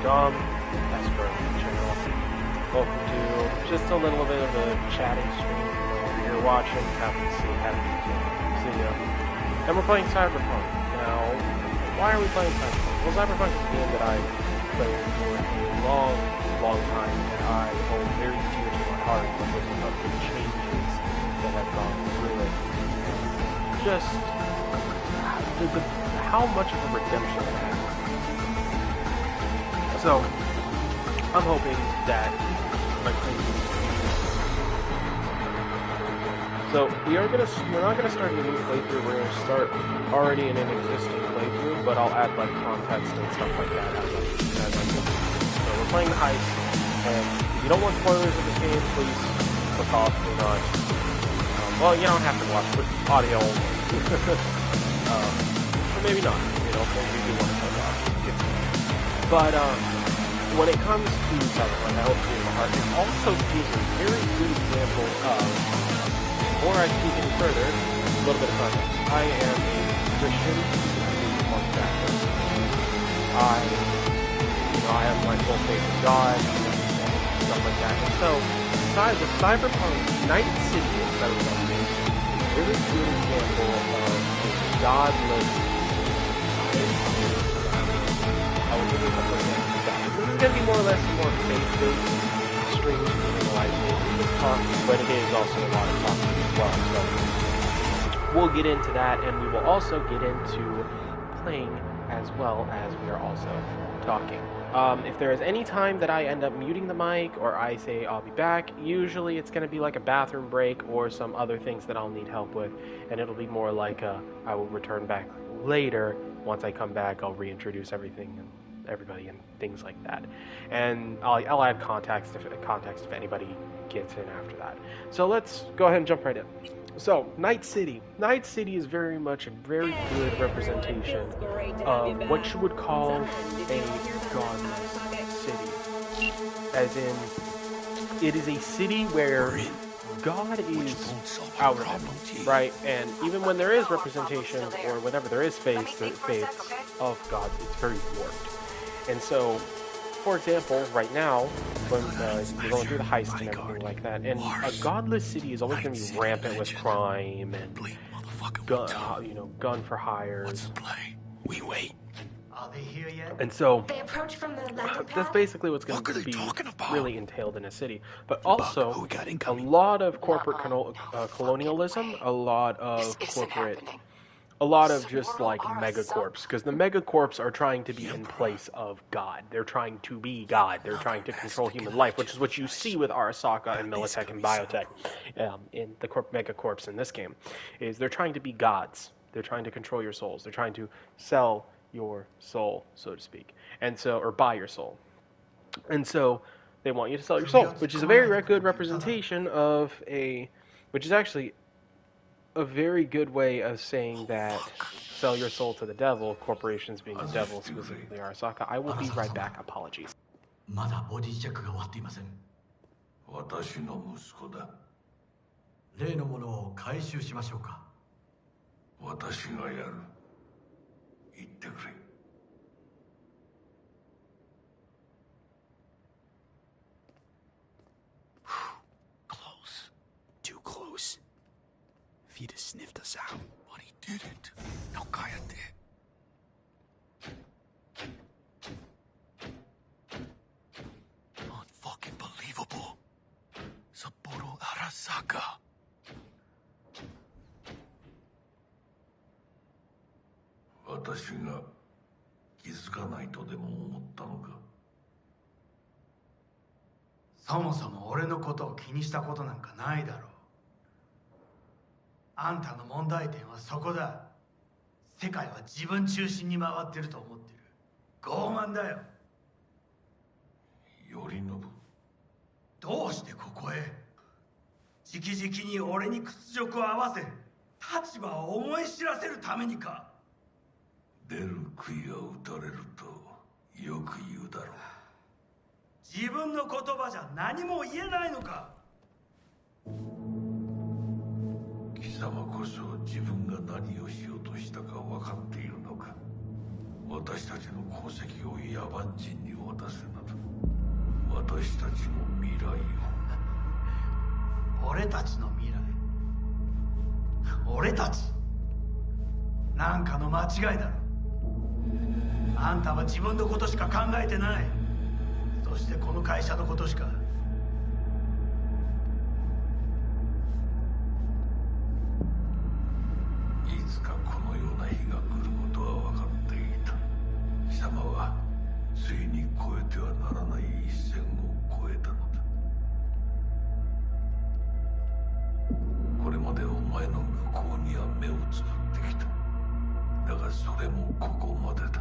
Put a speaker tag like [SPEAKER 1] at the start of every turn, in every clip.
[SPEAKER 1] Dom, as for the channel. Welcome to just a little bit of a chatting stream. If you're watching, happy to see you. And we're playing Cyberpunk. Now, why are we playing Cyberpunk? Well, Cyberpunk is a game that I played for a long time, and I hold very dear to my heart because of the changes that have gone through it. Just how much of a redemption it has. So, I'm hoping that we're not gonna start a new playthrough. We're gonna start already in an existing playthrough, but I'll add like context and stuff like that as I go. So we're playing the heist, and if you don't want spoilers of this game, please click off. Do not. Well, you don't have to watch, but audio only. Or maybe not. Maybe you do want to click off. But when it comes to Talkin, I hope you my heart. It also gives a very good example of. Before I speak any further, a little bit of context. I am a Christian, Catholic. I have my full faith in God and stuff like that. And so, the Cyberpunk Night City is Cyberpunk is a really good example of a godless. This is going to be more or less more faith-based stream but it is also a lot of talking as well. So we'll get into that, and we will also get into playing as well as we are also talking. If there is any time that I end up muting the mic or I say I'll be back, usually it's going to be like a bathroom break or some other things that I'll need help with, and it'll be more like I will return back later. Once I come back, I'll reintroduce everything and everybody and things like that, and I'll add context if anybody gets in after that. So let's go ahead and jump right in. So Night City is very much a very good representation of what you would call a godless city, as in it is a city where God is out of it, right? And even when there is representation or whenever there is faith of God, it's very warped. And so, for example, right now, when you're going through the heist and everything like that, and a godless city is always going to be rampant with crime and gun for hires.
[SPEAKER 2] We wait.
[SPEAKER 3] Are they here yet?
[SPEAKER 1] And so,
[SPEAKER 4] They approach from the left
[SPEAKER 1] that's basically what's going to be really entailed in a city. But also, a lot of corporate colonialism, a lot of corporate. A lot of just like megacorps, because the megacorps are trying to be in place of God. They're trying to be God. They're trying to control human life, which is what you see with Arasaka and Militech and Biotech in the megacorps in this game. Is they're trying to be gods. They're trying to control your souls. They're trying to sell your soul, so to speak, and so or buy your soul. And so they want you to sell your soul, which is a very good representation of which is actually a very good way of saying that sell your soul to the devil, corporations being the devil, specifically Arasaka. I will be right back. Apologies.
[SPEAKER 3] まだボディチェックが終わっていません。
[SPEAKER 2] 私の息子だ。
[SPEAKER 3] 例のものを回収しましょうか。
[SPEAKER 2] 私がやる。言ってくれ。
[SPEAKER 5] Close. Too close. If he'd have sniffed us out.
[SPEAKER 2] But he didn't. No, cállate. Unfucking believable. Sapporo Arasaka. 私が気づかないとでも思ったのか。
[SPEAKER 3] そもそも俺のことを気にしたことなんかないだろう。あんたの問題点はそこだ。世界は自分中心に回ってると思ってる。傲慢だよ。
[SPEAKER 2] 頼信。
[SPEAKER 3] どうしてここへ？直々に俺に屈辱を合わせ、立場を思い知らせるためにか。
[SPEAKER 2] 出る杭は打たれるとよく言うだろう。
[SPEAKER 3] 自分の言葉じゃ何も言えないのか。
[SPEAKER 2] 貴様こそ自分が何をしようとしたか分かっているのか。私たちの功績を野蛮人に渡すなど私たちの未来を。
[SPEAKER 3] 俺たちの未来。俺たちなんかの間違いだろ。あんたは自分のことしか考えてない。そしてこの会社のことしか。
[SPEAKER 2] いつかこのような日が来ることは分かっていた。貴様はついに越えてはならない一線を越えたのだ。これまでお前の向こうには目をつぶってきた。だがそれもここまでだ。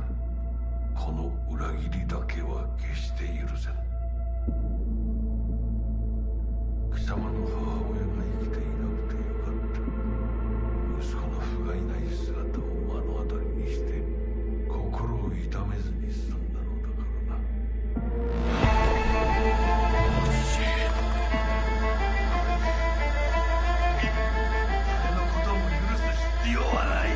[SPEAKER 2] この裏切りだけは決して許せん。貴様の母親が生きていなくてよかった。息子の不甲斐ない姿を目の当たりにして心を痛めずに済んだのだからな。
[SPEAKER 3] 誰のことも許す必要はない。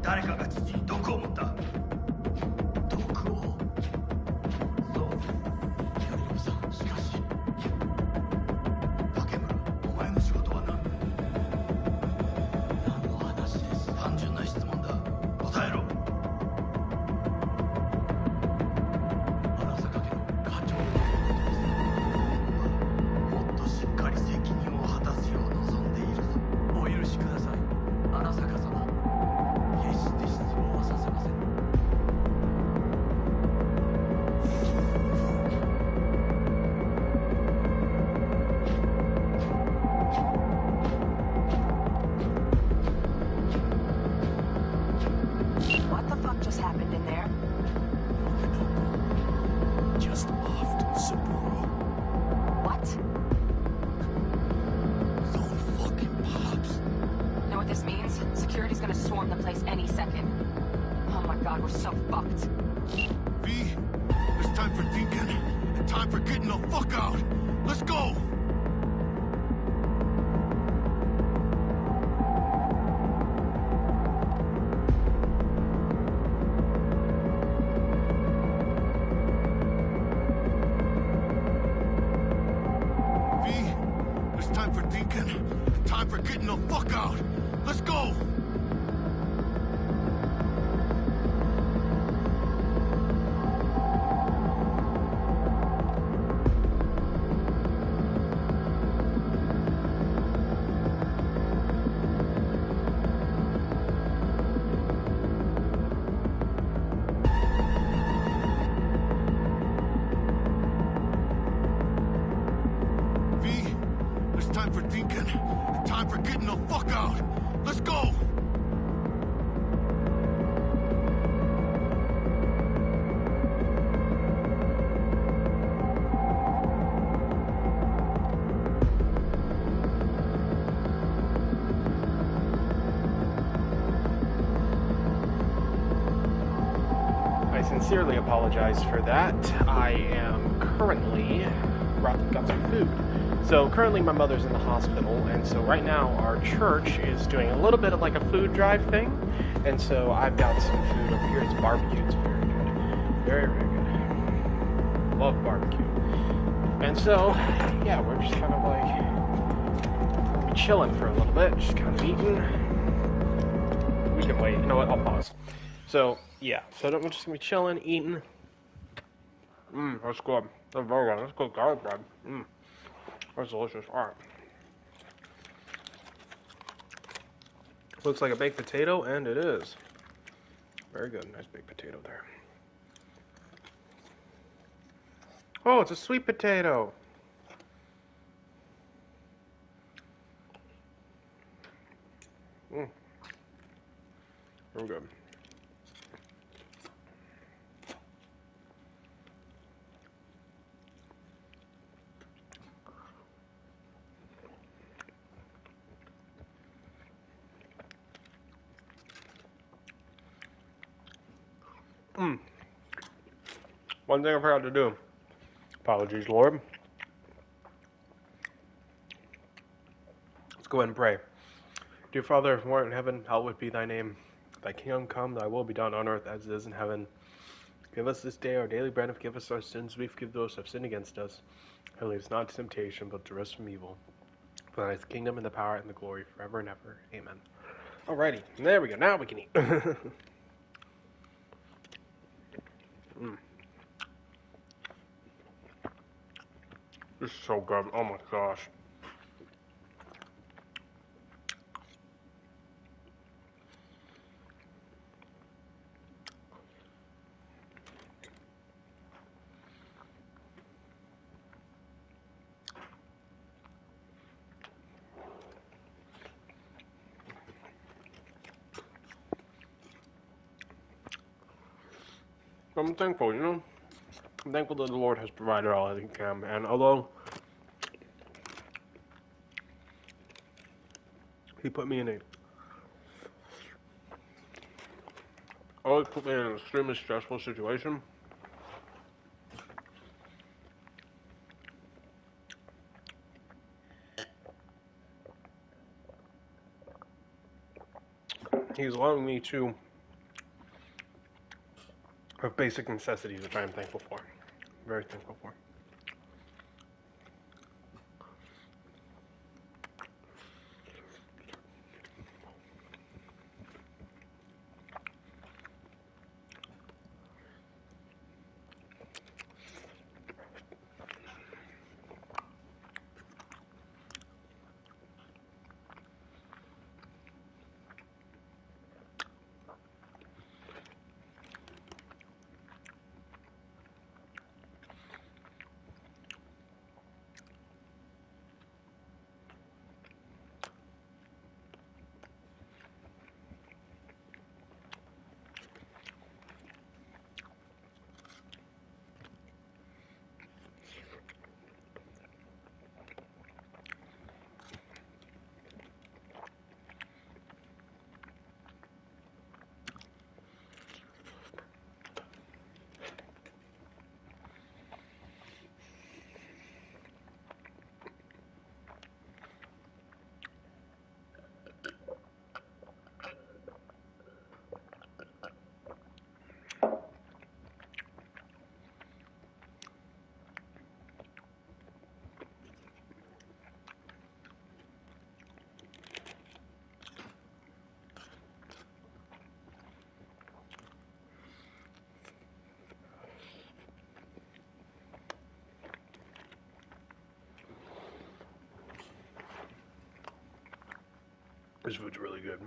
[SPEAKER 3] 誰かが父に毒を持った。毒を。そう。頼信さん、しかし。竹村、お前の仕事は何の話です。単純な質問だ。答えろ。荒坂家の課長のことです。もっとしっかり責任を果たすよう望んでいるぞ。お許しください、荒坂様。決して失望はさせません。
[SPEAKER 4] What the fuck just happened in there?
[SPEAKER 5] Just offed Saburo.
[SPEAKER 4] What?
[SPEAKER 5] Zone fucking pops.
[SPEAKER 4] Know what this means? Security's gonna swarm the place any second. Oh my god, we're so fucked.
[SPEAKER 5] V, it's time for thinking and time for getting the fuck out. Let's go! V, it's time for thinking and time for getting the fuck out. Let's go! V, it's time for thinking and time for getting the fuck out. Let's go!
[SPEAKER 1] I sincerely apologize for that. I am currently got some food. So currently my mother's in the hospital, and so right now our church is doing a little bit of like a food drive thing, and so I've got some food over here it's barbecue. It's very good. Very, very good. Love barbecue. And so, yeah, we're just kind of like chilling for a little bit, just kind of eating. We can wait. You know what? I'll pause. So, yeah. So we're just gonna be chilling, eating. That's good. That's very good. That's good garlic bread. That's delicious. All right. Looks like a baked potato, and it is. Very good. Nice baked potato there. Oh, it's a sweet potato. Very good. One thing I forgot to do. Apologies, Lord. Let's go ahead and pray. Dear Father, who art in heaven, hallowed be thy name. Thy kingdom come, thy will be done on earth as it is in heaven. Give us this day our daily bread, and forgive us our sins, we forgive those who have sinned against us. And lead us not into temptation, but deliver us from evil. For thine is the kingdom, and the power, and the glory, forever and ever. Amen. Alrighty, there we go. Now we can eat. This is so good. Oh my gosh. I'm thankful, you know? I'm thankful that the Lord has provided all that He can. And although He put me in an extremely stressful situation, He's allowing me to have basic necessities, which I am thankful for. Very thankful for. This food's really good.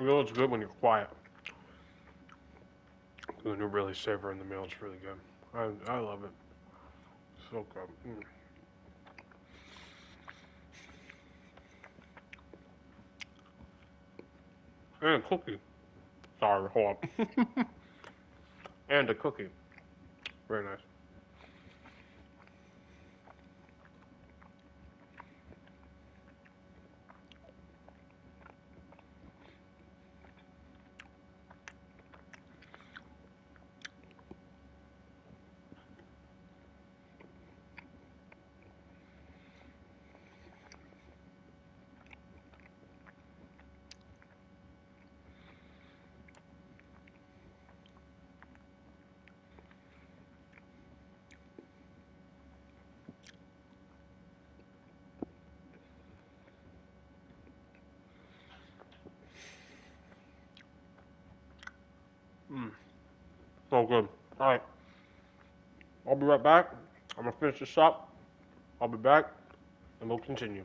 [SPEAKER 6] You know it's good when you're quiet. When you're really savoring the meal, it's really good. I love it. So good. And a cookie. Sorry, hold up. And a cookie. Very nice. So good. Alright. I'll be right back. I'm gonna finish this up. I'll be back and we'll continue.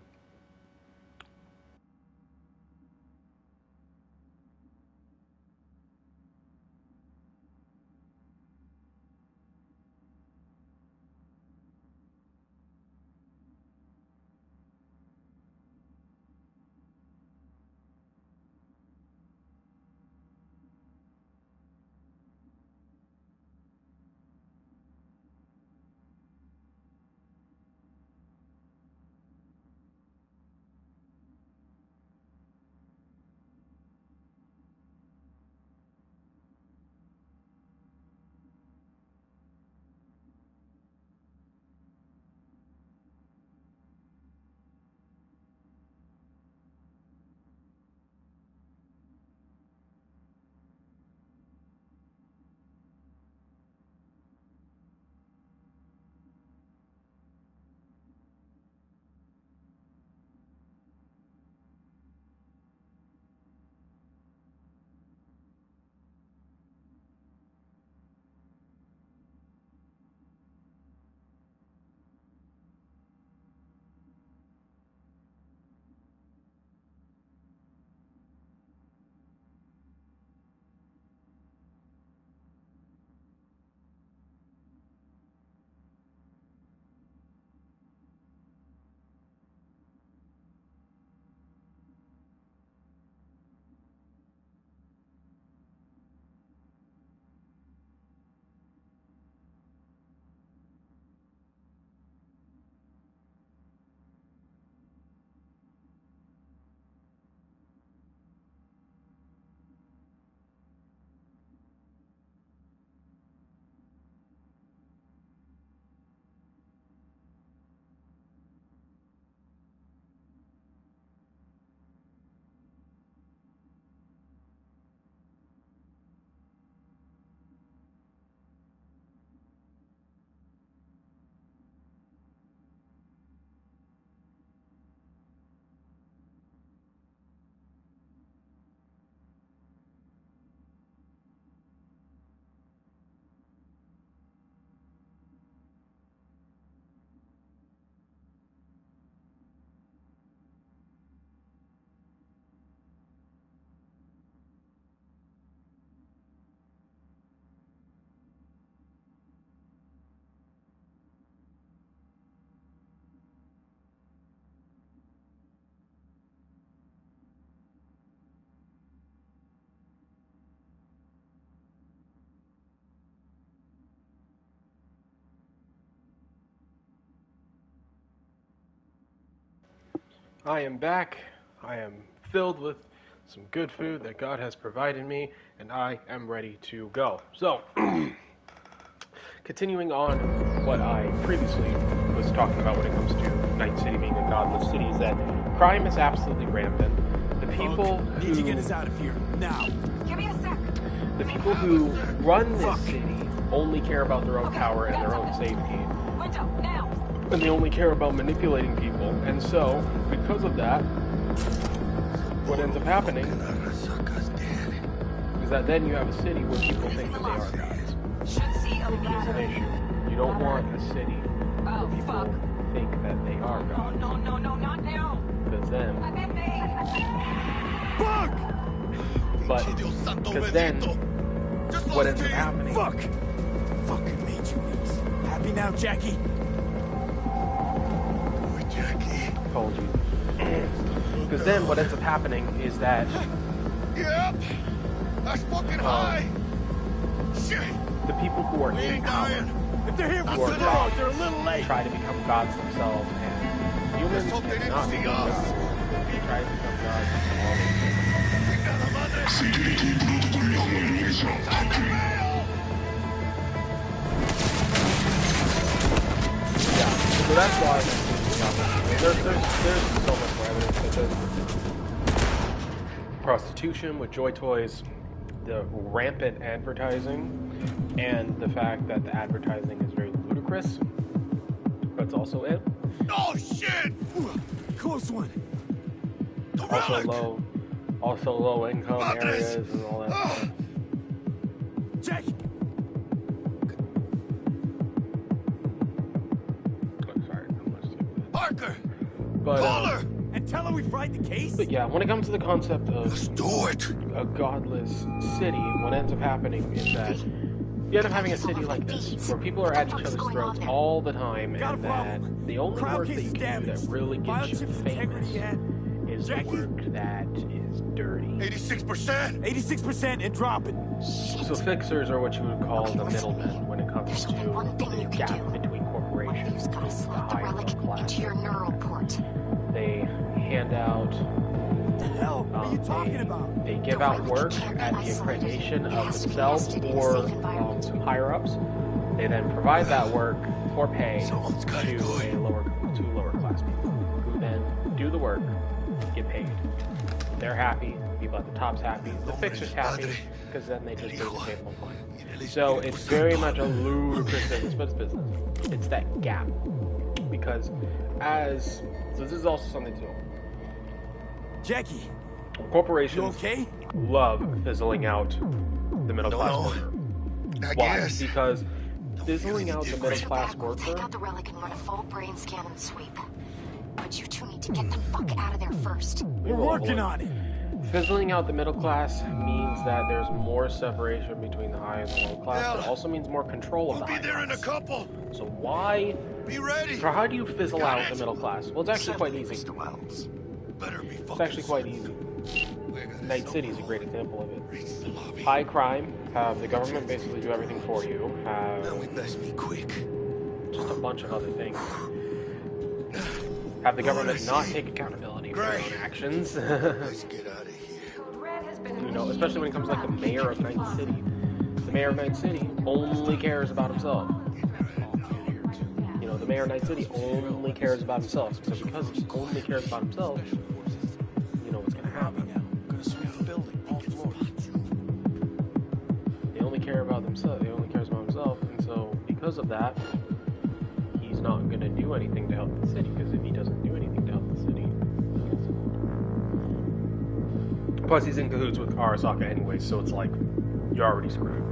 [SPEAKER 6] I am back. I am filled with some good food that God has provided me, and I am ready to go. So, continuing on what I previously was talking about when it comes to Night City being a godless city, is that crime is absolutely rampant. The people
[SPEAKER 3] need to get us out of here now.
[SPEAKER 4] Give me a sec.
[SPEAKER 6] the people who run this city only care about their own power and their own safety.
[SPEAKER 4] Window, now.
[SPEAKER 6] And they only care about manipulating people. And so, because of that, what ends up happening is that then you have a city where people think that they are gods.
[SPEAKER 4] Should see a
[SPEAKER 6] Which is an
[SPEAKER 4] ladder.
[SPEAKER 6] issue. You don't want a city
[SPEAKER 4] Oh,
[SPEAKER 6] where people
[SPEAKER 4] fuck.
[SPEAKER 6] think that they are
[SPEAKER 4] No,
[SPEAKER 6] gods.
[SPEAKER 4] no, not now.
[SPEAKER 6] Because then,
[SPEAKER 4] I'm in me.
[SPEAKER 3] Fuck!
[SPEAKER 1] But
[SPEAKER 5] Dios santo
[SPEAKER 1] because then
[SPEAKER 5] bendito. Just
[SPEAKER 1] what
[SPEAKER 5] lost
[SPEAKER 1] ends up
[SPEAKER 5] team.
[SPEAKER 1] happening?
[SPEAKER 3] Fuck! Fucking made you weak. Happy now, Jackie?
[SPEAKER 5] Boy, Jackie.
[SPEAKER 1] Told you. Because then what ends up happening is that
[SPEAKER 5] Yep. That's fucking high. Shit.
[SPEAKER 1] the people who are
[SPEAKER 5] We
[SPEAKER 1] in
[SPEAKER 5] ain't
[SPEAKER 1] power
[SPEAKER 5] dying.
[SPEAKER 3] If they're here for
[SPEAKER 1] Who are
[SPEAKER 3] some
[SPEAKER 1] gods
[SPEAKER 3] they're a little late.
[SPEAKER 1] try to become gods themselves, and humans
[SPEAKER 5] Let's hope they didn't
[SPEAKER 1] cannot
[SPEAKER 5] see
[SPEAKER 1] become
[SPEAKER 5] us.
[SPEAKER 1] gods. They try to become gods all they can.
[SPEAKER 5] Chingada madre.
[SPEAKER 1] Yeah, so that's why there's so much more evidence such as prostitution with Joy Toys, the rampant advertising, and the fact that the advertising is very ludicrous. That's also it.
[SPEAKER 5] Oh shit!
[SPEAKER 3] Close one.
[SPEAKER 5] The relic.
[SPEAKER 1] Also low income
[SPEAKER 5] Madres.
[SPEAKER 1] areas and all that stuff.
[SPEAKER 3] Jackie!
[SPEAKER 1] Oh, sorry, I'm not stupid.
[SPEAKER 5] Parker.
[SPEAKER 1] But
[SPEAKER 5] Call her.
[SPEAKER 3] And tell her we fried the case?
[SPEAKER 1] But yeah, when it comes to the concept of
[SPEAKER 5] Let's do it.
[SPEAKER 1] a godless city, what ends up happening is that you end up having a city like this, where people are at each other's throats all the time,
[SPEAKER 3] Got a
[SPEAKER 1] and that
[SPEAKER 3] problem.
[SPEAKER 1] the only
[SPEAKER 3] Crowd
[SPEAKER 1] work that
[SPEAKER 3] case
[SPEAKER 1] you
[SPEAKER 3] is
[SPEAKER 1] can do that
[SPEAKER 3] damaged.
[SPEAKER 1] really
[SPEAKER 3] File
[SPEAKER 1] gets you
[SPEAKER 3] chip's
[SPEAKER 1] famous
[SPEAKER 3] integrity yet?
[SPEAKER 1] is the
[SPEAKER 3] Jackie?
[SPEAKER 1] work that is dirty.
[SPEAKER 5] 86%.
[SPEAKER 3] 86% and dropping.
[SPEAKER 1] So fixers are what you would call the middlemen when it comes
[SPEAKER 4] There's
[SPEAKER 1] to
[SPEAKER 4] only one thing
[SPEAKER 1] the
[SPEAKER 4] you can
[SPEAKER 1] gap
[SPEAKER 4] do.
[SPEAKER 1] between
[SPEAKER 4] One of
[SPEAKER 1] corporations
[SPEAKER 4] you's gotta
[SPEAKER 1] and the
[SPEAKER 4] slot the
[SPEAKER 1] higher
[SPEAKER 4] relic
[SPEAKER 1] middle class.
[SPEAKER 4] into your neural port.
[SPEAKER 1] They hand out
[SPEAKER 3] What the hell are you talking about?
[SPEAKER 1] They give out work at the accreditation of themselves or higher ups. They then provide that work for pay
[SPEAKER 5] Someone's gotta
[SPEAKER 1] to
[SPEAKER 5] do it.
[SPEAKER 1] to lower class people, who then do the work, get paid. They're happy. People at the top's happy. The fixer's happy because then they just bring the table money. So it's very much a ludicrous business, but it's business. It's that gap because so this is also something too.
[SPEAKER 3] Jackie, you
[SPEAKER 1] Corporations
[SPEAKER 3] okay?
[SPEAKER 1] love fizzling out the middle class
[SPEAKER 5] No.
[SPEAKER 1] worker.
[SPEAKER 5] I
[SPEAKER 1] Why?
[SPEAKER 5] guess.
[SPEAKER 1] Because fizzling out the middle
[SPEAKER 4] Get
[SPEAKER 1] class
[SPEAKER 4] back, we'll take
[SPEAKER 1] worker,
[SPEAKER 4] out the relic and run a full brain scan and sweep. But you two need to get the fuck out of there first.
[SPEAKER 3] We're working on it.
[SPEAKER 1] fizzling out the middle class means that there's more separation between the high and the low class, but it
[SPEAKER 5] Yeah.
[SPEAKER 1] also means more control of
[SPEAKER 5] We'll
[SPEAKER 1] the
[SPEAKER 5] be
[SPEAKER 1] high
[SPEAKER 5] there in a
[SPEAKER 1] class.
[SPEAKER 5] couple.
[SPEAKER 1] So why?
[SPEAKER 5] Be ready.
[SPEAKER 1] So how do you fizzle
[SPEAKER 5] Got
[SPEAKER 1] out
[SPEAKER 5] it.
[SPEAKER 1] the middle class? Well, it's actually quite easy.
[SPEAKER 5] Mr. Wells. Better be fucking
[SPEAKER 1] It's actually quite easy.
[SPEAKER 5] We got
[SPEAKER 1] Night
[SPEAKER 5] so
[SPEAKER 1] City is a great example of it.
[SPEAKER 5] reach the lobby.
[SPEAKER 1] High crime, have the government basically do everything for you,
[SPEAKER 5] Now
[SPEAKER 1] have
[SPEAKER 5] we best be quick.
[SPEAKER 1] just a bunch of other things. Have the government not take accountability for their own actions.
[SPEAKER 5] Let's get out of here.
[SPEAKER 1] You know, especially when it comes to like the mayor of Night City. The mayor of Night City only cares about himself. You know, the mayor of Night City only cares about himself. So because he only cares about himself, you know what's gonna happen.
[SPEAKER 3] Gonna sweep the building, all floors.
[SPEAKER 1] They only care about themselves. He only cares about himself, and so because of that, he's not gonna do anything to help the city. Because if he doesn't do anything to help the city, plus he's in cahoots with Arasaka anyway, so it's like you're already screwed.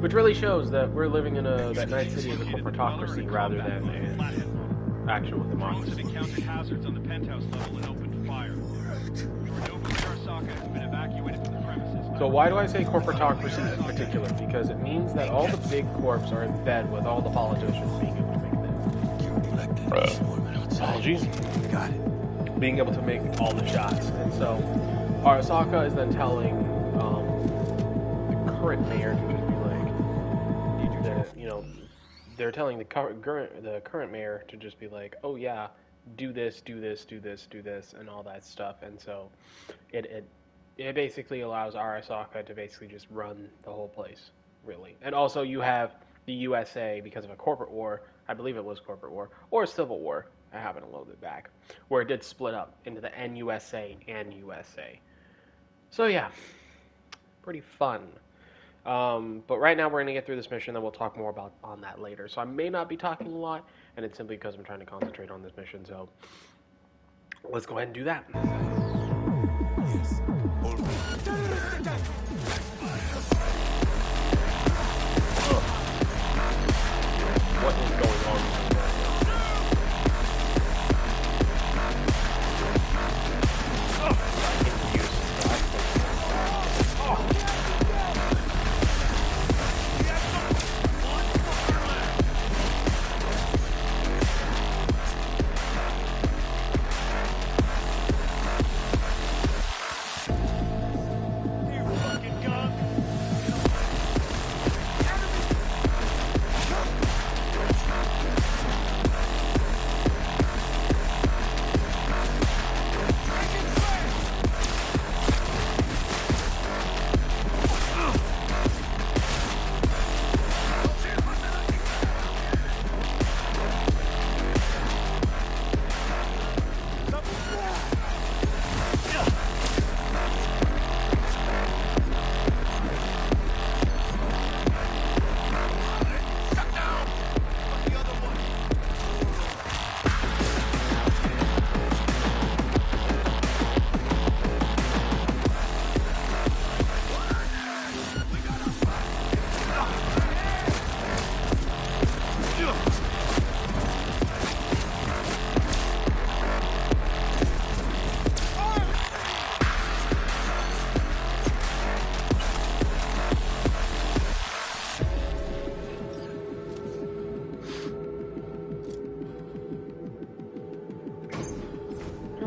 [SPEAKER 1] Which really shows that we're living in that Night City is a corporatocracy rather than an actual democracy.
[SPEAKER 7] Encountered hazards on the penthouse level and opened fire. Nova Arasaka has been evacuated from the premises.
[SPEAKER 1] So why do I say corporatocracy in particular? Because it means that all the big corps are in bed with all the politicians being able to make the apologies,
[SPEAKER 3] Got it.
[SPEAKER 1] being able to make all the shots. And so Arasaka is then telling the current mayor to just be like, they're telling the current mayor to just be like, oh yeah, do this, do this, do this, do this, and all that stuff. And so it basically allows Arasaka to basically just run the whole place, really. And also you have the USA, because of a corporate war, I believe it was corporate war, or a civil war, I haven't loaded it back, where it did split up into the NUSA and USA. So yeah, pretty fun. But right now we're going to get through this mission, then we'll talk more on that later. So I may not be talking a lot, and it's simply because I'm trying to concentrate on this mission, so let's go ahead and do that.
[SPEAKER 3] Yes.
[SPEAKER 1] What is going on with that? I'm confused.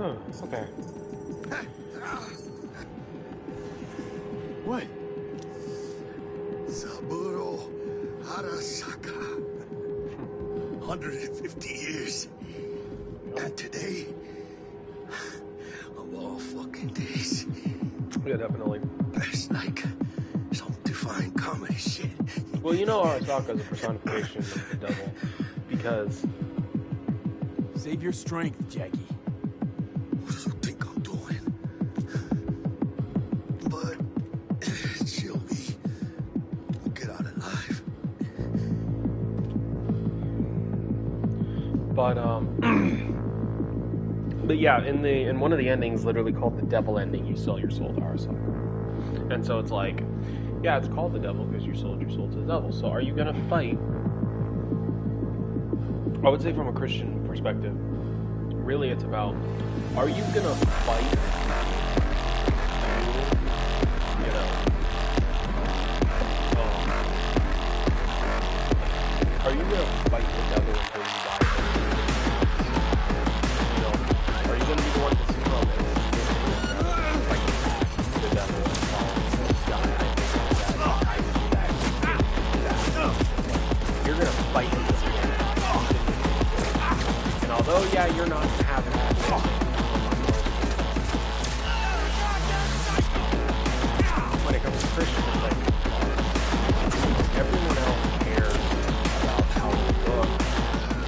[SPEAKER 6] Okay.
[SPEAKER 3] What?
[SPEAKER 5] Saburo Arasaka. 150 years. And today, of all fucking days,
[SPEAKER 6] Yeah, definitely.
[SPEAKER 5] best like some divine comedy shit.
[SPEAKER 6] Well, you know Arasaka is a personification of the devil because
[SPEAKER 3] Save your strength, Jackie.
[SPEAKER 5] What do you think I'm doing? But she'll get out alive.
[SPEAKER 6] but yeah, in one of the endings, literally called the devil ending, you sell your soul to Arasaka, and so it's like, yeah, it's called the devil because you sold your soul to the devil. So are you gonna fight? I would say from a Christian perspective, really it's about, are you gonna fight, you know, are you gonna fight the devil until you die? You know, are you gonna be the one to succumb and fight the devil and fall and die? I see that. You're gonna fight the devil. And although, yeah, you're not gonna have that, when it comes to Christians, it's like everyone else cares about how they look,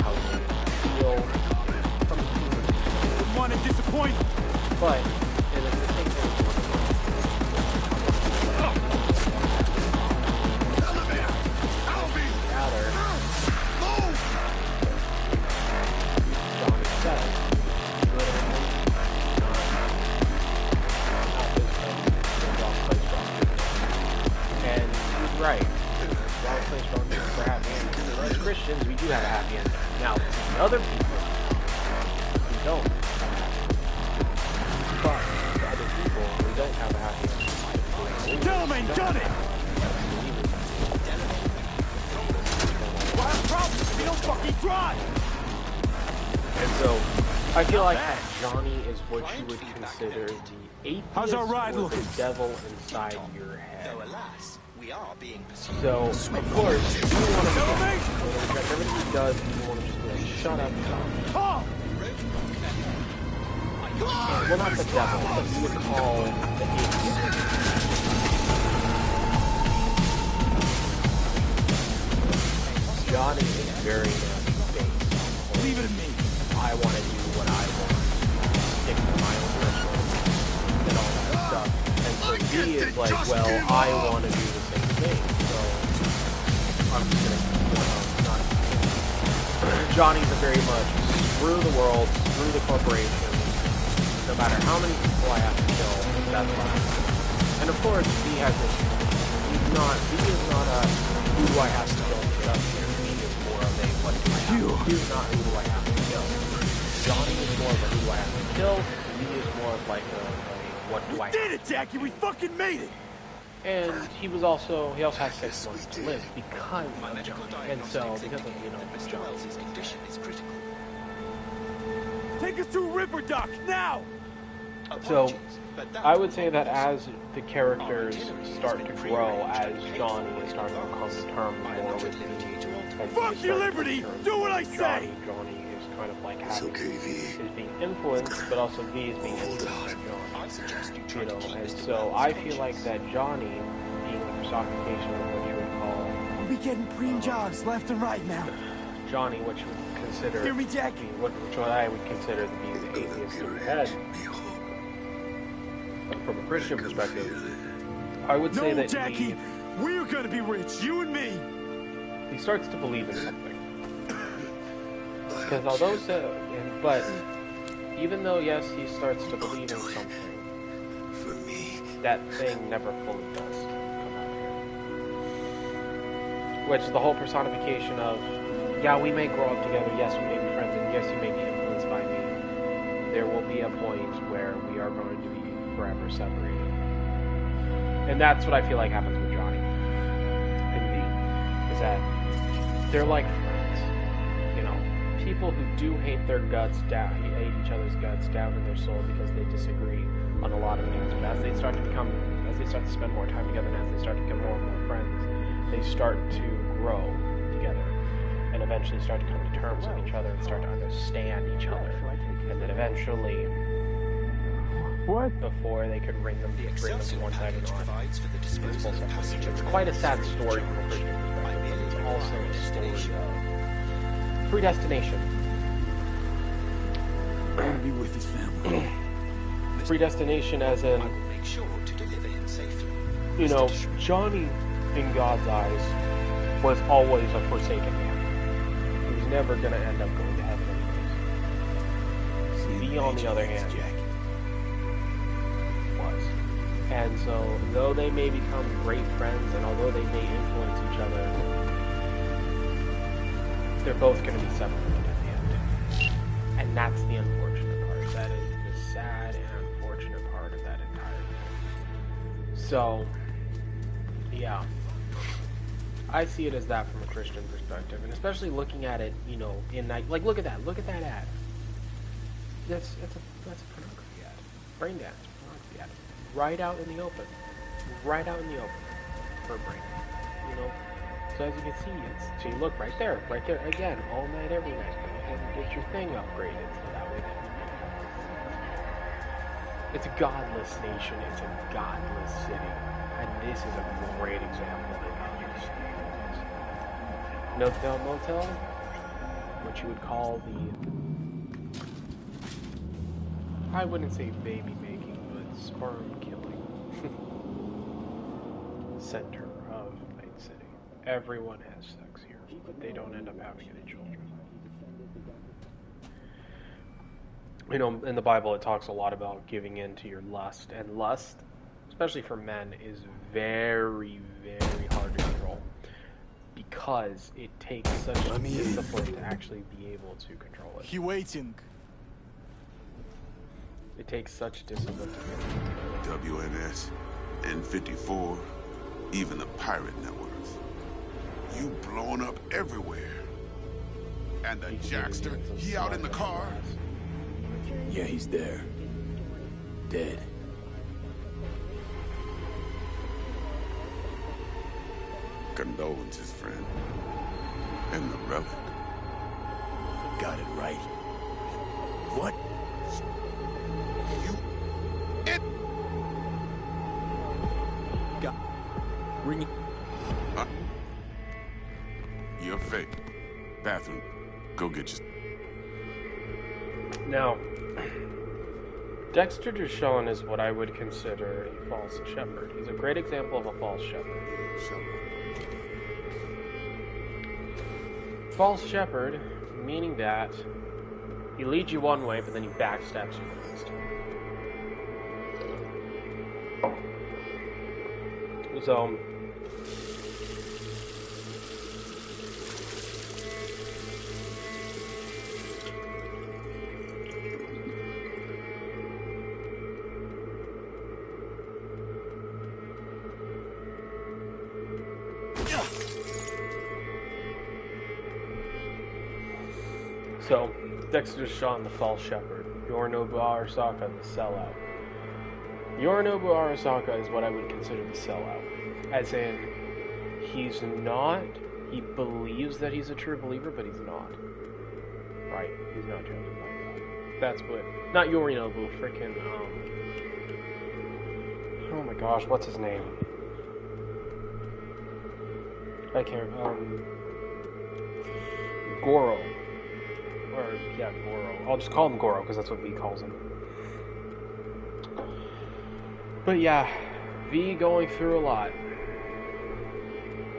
[SPEAKER 6] how they feel from the human perspective.
[SPEAKER 3] Didn't want to disappoint.
[SPEAKER 6] But it is the same thing gather. Johnny says, and he's right. Wrong place, wrong time for happy ending. As Christians, we do have a happy ending. Now, the other people, we don't. But for other people, we don't have a happy ending.
[SPEAKER 3] Gentlemen, done it! We'll have problems if you don't fucking drive!
[SPEAKER 6] And so, I feel like that Johnny is what you would consider the atheist
[SPEAKER 3] How's our ride
[SPEAKER 6] or
[SPEAKER 3] looking?
[SPEAKER 6] the devil inside your head.
[SPEAKER 8] Alas, we are being pursued.
[SPEAKER 6] So, of course, you want to reject everything he does, and you want to just be like, shut up, Johnny.
[SPEAKER 3] Oh!
[SPEAKER 6] Well, not the devil, but you would call the atheist. Johnny is very much based on
[SPEAKER 3] Leave it to me.
[SPEAKER 6] I want to do what I want, stick to my own rituals, and all that stuff. And so B is like, well, I want to do the same thing, so I'm just gonna, not. Johnny's a very much screw the world, screw the corporation. No matter how many people I have to kill, that's fine. And of course, B has this. B is not a who do I have to kill to get up here. B is more of a what do I have to do, not who do I have to kill. Johnny is more of a who do I have to kill. B is more of like a what do I have to
[SPEAKER 3] Did it, Jackie! We fucking made it!
[SPEAKER 6] And he also has 6 months to live because of Johnny. And so, because of,
[SPEAKER 8] Mr. Wells's condition is critical.
[SPEAKER 3] Take us to Ripper Dock, now!
[SPEAKER 6] So,
[SPEAKER 8] Apologies, but that
[SPEAKER 6] I would say that as the characters start to grow, as Johnny is starting to come to terms more with the
[SPEAKER 3] Fuck your liberty! Do what I say!
[SPEAKER 6] Johnny is kind of like
[SPEAKER 5] It's
[SPEAKER 6] having,
[SPEAKER 5] okay, V.
[SPEAKER 6] is being influenced, but also V is being influenced by
[SPEAKER 8] I
[SPEAKER 6] Johnny.
[SPEAKER 8] suggest you try to keep
[SPEAKER 6] And
[SPEAKER 8] Mr.
[SPEAKER 6] so
[SPEAKER 8] Wells's
[SPEAKER 6] I feel like
[SPEAKER 8] patience.
[SPEAKER 6] that Johnny, being a personification of what you would call
[SPEAKER 3] We'll be getting preem jobs left and right now.
[SPEAKER 6] Johnny, which you would consider
[SPEAKER 3] Hear me, Jack?
[SPEAKER 6] which I would consider to be the atheist in your head. But from a Christian perspective, I would say
[SPEAKER 3] No,
[SPEAKER 6] that
[SPEAKER 3] Jackie! We're gonna be rich, you and me!
[SPEAKER 6] he starts to believe in something. Because although but even though yes, he starts to believe in something,
[SPEAKER 5] For me.
[SPEAKER 6] that thing never fully does come out here. Which is the whole personification of, yeah, we may grow up together, yes, we may be friends, and yes, you may be influenced by me. There will be a point where we are going to be forever separated. And that's what I feel like happens with Johnny and V, is that they're like friends,
[SPEAKER 1] people who do hate their guts down, hate each other's guts down in their soul because they disagree on a lot of things. But as they start to spend more time together, and as they start to become more and more friends, they start to grow together, and eventually start to come to terms with each other and start to understand each other, and then eventually, before they could bring them to one side or not, it's quite a sad story from a Christian perspective, but it's also a story of predestination.
[SPEAKER 3] Be with his family.
[SPEAKER 1] Predestination as in,
[SPEAKER 8] Make sure to deliver him safely.
[SPEAKER 1] you know, Johnny, in God's eyes, was always a forsaken man. He was never going to end up going to heaven anyways. V, on the other hand, was. And so, though they may become great friends, and although they may influence each other, they're both going to be separated at the end. And that's the unfortunate part. That is the sad and unfortunate part of that entire thing. So, yeah. I see it as that from a Christian perspective, and especially looking at it, you know, in like look at that ad. That's a pornography ad, brain dance pornography ad, right out in the open for brain, you know. So as you can see, so you look right there again, all night, every night, and get your thing upgraded so that way. It's a godless nation. It's a godless city, and this is a great example of a godless city. No motel, what you would call the, I wouldn't say baby making, but sperm killing center of Night City. Everyone has sex here, but they don't end up having any children. You know, in the Bible it talks a lot about giving in to your lust, and lust, especially for men, is very, very hard to control. Because it takes such discipline to actually be able to control it.
[SPEAKER 3] He waiting.
[SPEAKER 1] It takes such discipline to be able to control it.
[SPEAKER 9] WNS, N54, even the pirate networks. You blowing up everywhere. And the Jackster, he out in the car?
[SPEAKER 3] Yeah, he's there. Dead.
[SPEAKER 9] Condolences, friend. And the relic.
[SPEAKER 3] Got it right. What?
[SPEAKER 9] You... It...
[SPEAKER 3] Got... Ring it.
[SPEAKER 9] Huh? You're fake. Bathroom. Go get your...
[SPEAKER 1] Now, Dexter Deshawn is what I would consider a false shepherd. He's a great example of a false shepherd. False shepherd, meaning that he leads you one way, but then he backstabs you the next. So, Dexter Deshawn, the false shepherd. Yorinobu Arasaka, the sellout. Yorinobu Arasaka is what I would consider the sellout. As in, he's not, he believes that he's a true believer, but he's not. Right? He's not truly like that. That's what, not Yorinobu, frickin', oh my gosh, what's his name? I can't, Goro. Or, yeah, Goro. I'll just call him Goro, because that's what V calls him. But yeah, V going through a lot.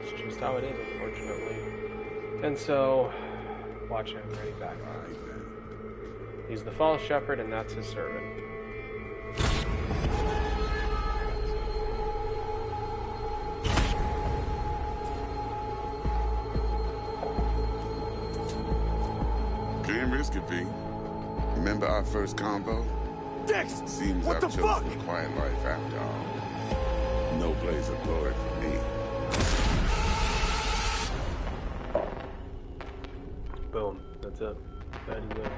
[SPEAKER 1] It's just how it is, unfortunately. And so, watch him, ready back on. He's the false shepherd, and that's his servant.
[SPEAKER 9] Risk it, V. Remember our first combo?
[SPEAKER 3] Dex!
[SPEAKER 9] Seems
[SPEAKER 3] What
[SPEAKER 9] I've
[SPEAKER 3] the
[SPEAKER 9] chosen
[SPEAKER 3] fuck?
[SPEAKER 9] a quiet life after all. No blaze of glory for me.
[SPEAKER 1] Boom. That's it.
[SPEAKER 6] that he would.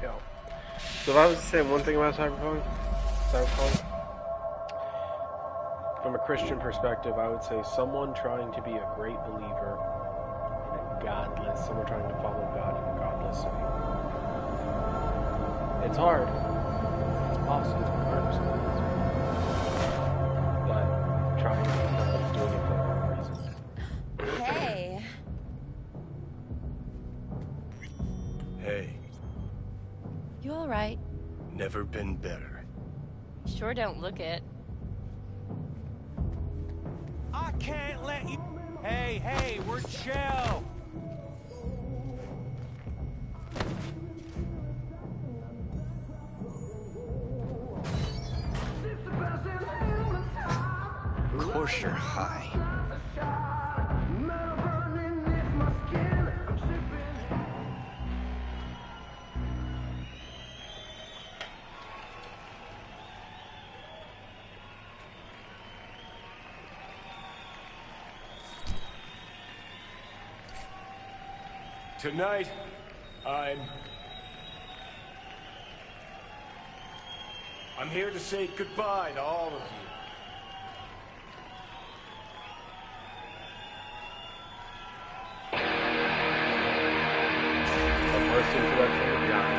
[SPEAKER 6] Yeah. So if I was to say one thing about Cyberpunk, from a Christian perspective, I would say someone trying to be a great believer in a godless, someone trying to follow God in a godless way. It's hard. It's possible. It's hard for some reason. But trying to somebody's doing it for the wrong reason.
[SPEAKER 10] Hey.
[SPEAKER 3] Hey,
[SPEAKER 10] You alright?
[SPEAKER 3] never been better.
[SPEAKER 10] Sure don't look it.
[SPEAKER 7] I can't let you... Hey, we're chill.
[SPEAKER 3] Of course you're high. Tonight, I'm here to say goodbye to all of you.
[SPEAKER 6] The first introduction of John.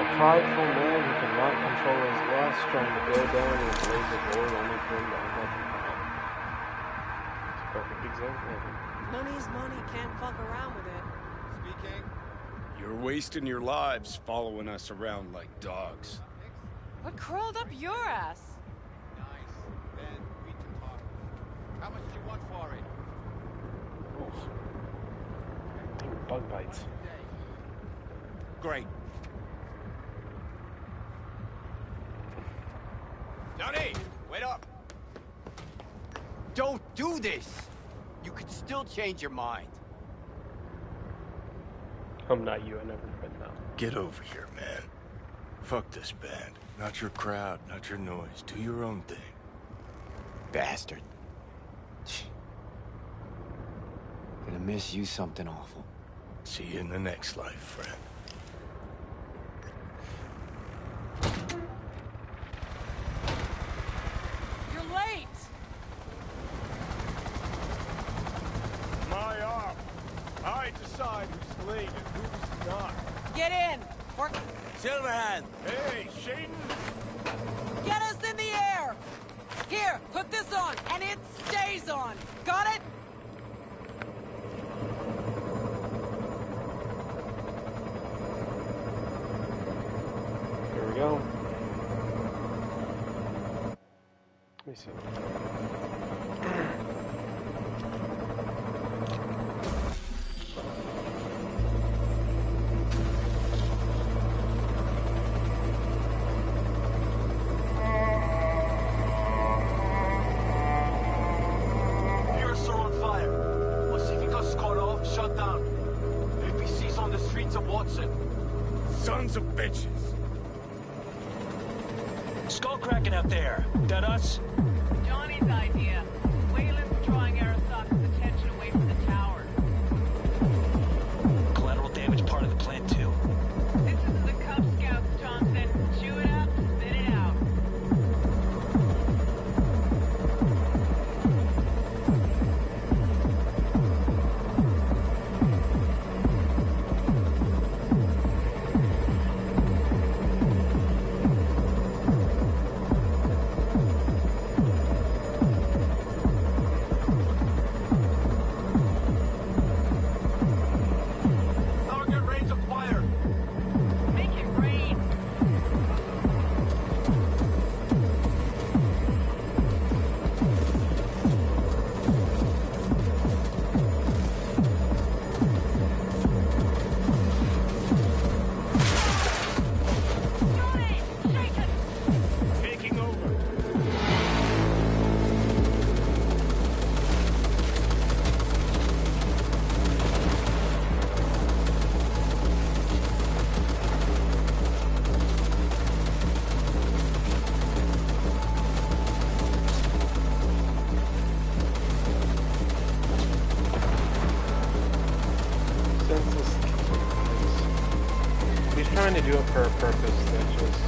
[SPEAKER 6] A prideful man who cannot control his lust, trying to go down in a blaze of glory only for him to end up in hell. It's a perfect example of it.
[SPEAKER 11] Money's money, can't fuck around with it.
[SPEAKER 5] Speaking.
[SPEAKER 3] You're wasting your lives following us around like dogs.
[SPEAKER 11] What crawled up your ass?
[SPEAKER 5] Nice. Then we can talk. How much do you want for it?
[SPEAKER 6] Even bug bites.
[SPEAKER 3] Great. Johnny, wait up.
[SPEAKER 12] Don't do this! You could still change your mind.
[SPEAKER 6] I'm not you, I never been now.
[SPEAKER 3] Get over here, man. Fuck this band. Not your crowd, not your noise. Do your own thing.
[SPEAKER 12] Bastard. Gonna miss you something awful.
[SPEAKER 3] See you in the next life, friend.
[SPEAKER 11] You're late!
[SPEAKER 3] My op. I decide who's late and who's not.
[SPEAKER 11] Get in! Or
[SPEAKER 12] Silverhand!
[SPEAKER 3] Hey, Shaden!
[SPEAKER 11] get us in the air! Here, put this on, and it stays on! Got it?
[SPEAKER 6] Here we go. Let me see.
[SPEAKER 3] Pierce are on fire. Pacifica's cut off, shut down. APC's on the streets of Watson. Sons of bitches.
[SPEAKER 13] Skull cracking out there. That us?
[SPEAKER 11] Johnny's idea. Wayland's drawing Arasaka's attention away from the tower.
[SPEAKER 13] Collateral damage part of the plan too.
[SPEAKER 11] This is the Cub Scouts, Johnson. Chew it up, spit it out.
[SPEAKER 1] do it for a purpose that just...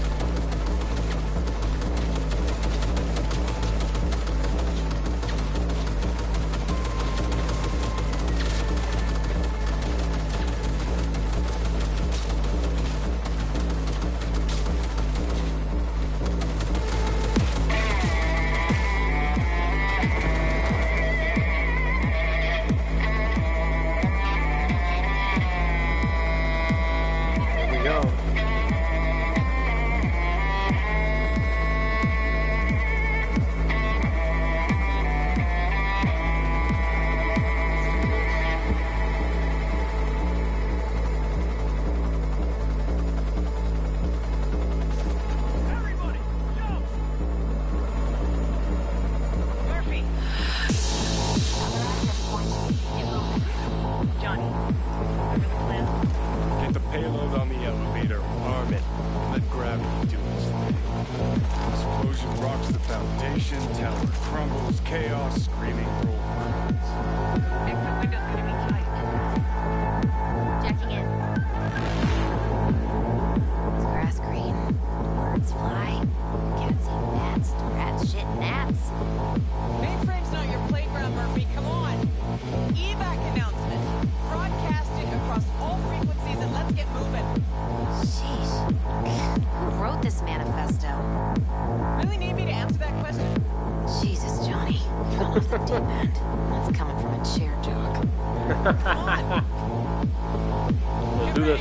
[SPEAKER 1] Let's do this.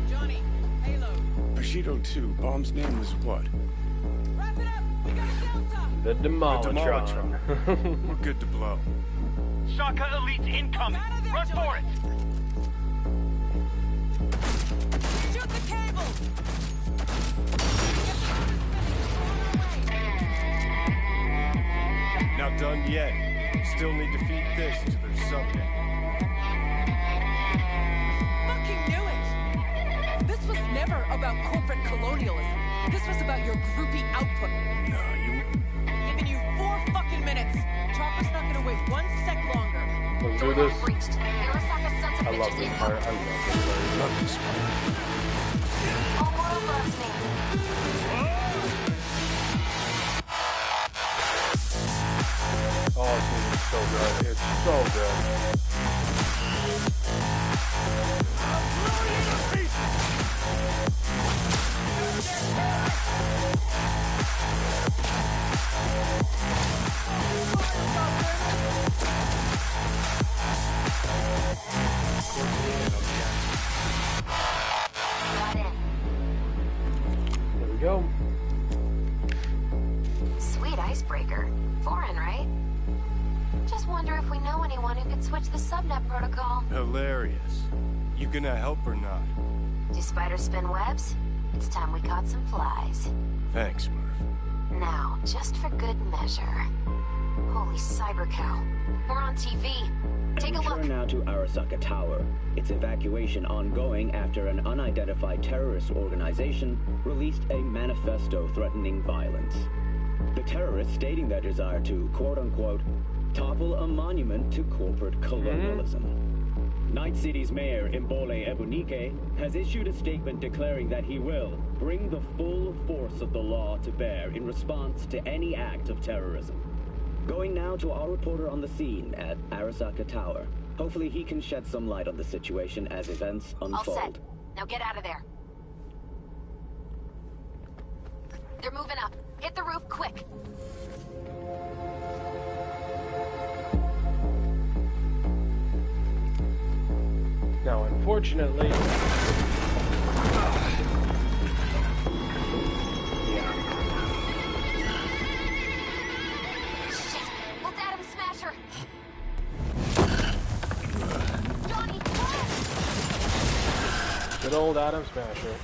[SPEAKER 11] Johnny, payload.
[SPEAKER 2] Bushido 2, bomb's name was what?
[SPEAKER 11] Wrap it up! We got Delta!
[SPEAKER 1] The Demolitron.
[SPEAKER 2] We're good to blow.
[SPEAKER 7] Sokka Elite's incoming! Run for it!
[SPEAKER 11] Shoot the cable!
[SPEAKER 2] Not done yet. Still need to feed this to their subnet.
[SPEAKER 11] Fucking knew it! This was never about corporate colonialism. This was about your groupie output.
[SPEAKER 2] No, you...
[SPEAKER 11] Giving you 4 fucking minutes. Chopper's not gonna wait 1 sec longer.
[SPEAKER 1] Let's do this.
[SPEAKER 4] I
[SPEAKER 1] love this part. I love this part.
[SPEAKER 4] All world loves me.
[SPEAKER 1] Oh, this movie's so good. It's so good. There we go.
[SPEAKER 4] Sweet icebreaker. Foreign, right? Just wonder if we know anyone who could switch the subnet protocol.
[SPEAKER 2] Hilarious. You gonna help or not?
[SPEAKER 4] Do spiders spin webs? It's time we caught some flies.
[SPEAKER 2] Thanks, Murph.
[SPEAKER 4] Now, just for good measure. Holy cyber cow. We're on TV. Take a look.
[SPEAKER 14] Return now to Arasaka Tower. Its evacuation ongoing after an unidentified terrorist organization released a manifesto threatening violence. The terrorists stating their desire to, quote-unquote, topple a monument to corporate colonialism. Night City's mayor, Imbole Ebunike, has issued a statement declaring that he will bring the full force of the law to bear in response to any act of terrorism. Going now to our reporter on the scene at Arasaka Tower. Hopefully he can shed some light on the situation as events unfold.
[SPEAKER 4] All set. Now get out of there. They're moving up. Hit the roof quick.
[SPEAKER 1] Now, unfortunately... Good old Atom Smasher.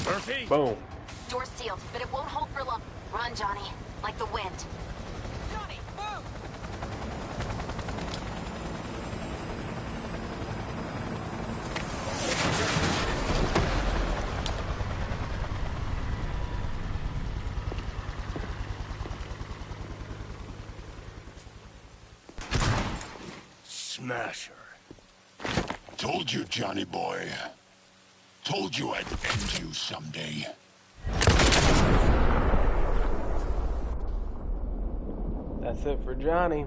[SPEAKER 2] Murphy!
[SPEAKER 1] Boom.
[SPEAKER 4] Door's sealed, but it won't hold for long. Run, Johnny. Like the wind.
[SPEAKER 11] Johnny, move!
[SPEAKER 5] smasher.
[SPEAKER 9] Told you, Johnny boy. Told you I'd end you someday.
[SPEAKER 1] That's it for Johnny.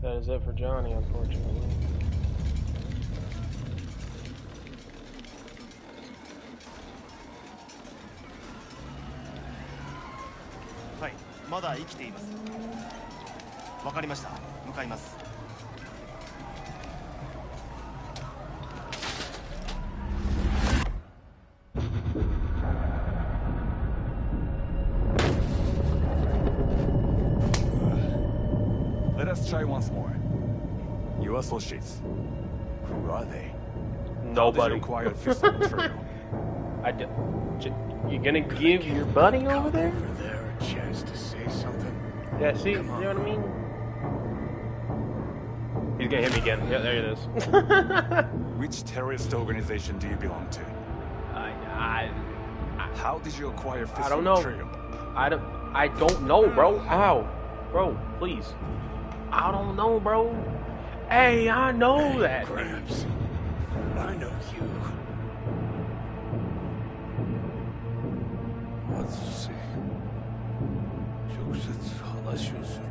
[SPEAKER 1] That is it for Johnny, unfortunately.
[SPEAKER 3] Right, まだ生きています。わかりました。向かいます。
[SPEAKER 15] Let us try once more. Your associates. Who are they?
[SPEAKER 1] Nobody.
[SPEAKER 15] Acquired fissile material.
[SPEAKER 1] You're gonna give your buddy over there?
[SPEAKER 5] Over there a chance to say something?
[SPEAKER 1] Yeah, see, you know what I mean? He's gonna hit me again. Yeah, there it is.
[SPEAKER 15] Which terrorist organization do you belong to? How did you acquire fissile
[SPEAKER 1] I don't know.
[SPEAKER 15] material?
[SPEAKER 1] I don't know, bro. Ow. Bro, please. I don't know, bro. Hey, I know that.
[SPEAKER 5] Gramps, I know you. Let's see. 直接話をする。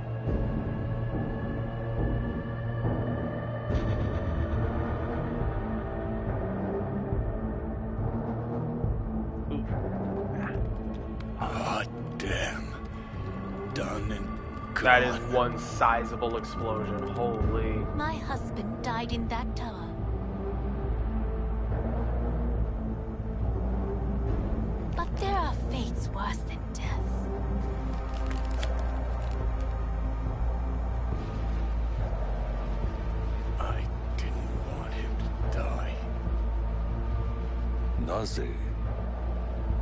[SPEAKER 5] Ah, damn. Done and gone.
[SPEAKER 1] That is one sizable explosion. Holy.
[SPEAKER 4] My husband died in that tower. But there are fates worse than death.
[SPEAKER 5] I didn't want him to die. なぜ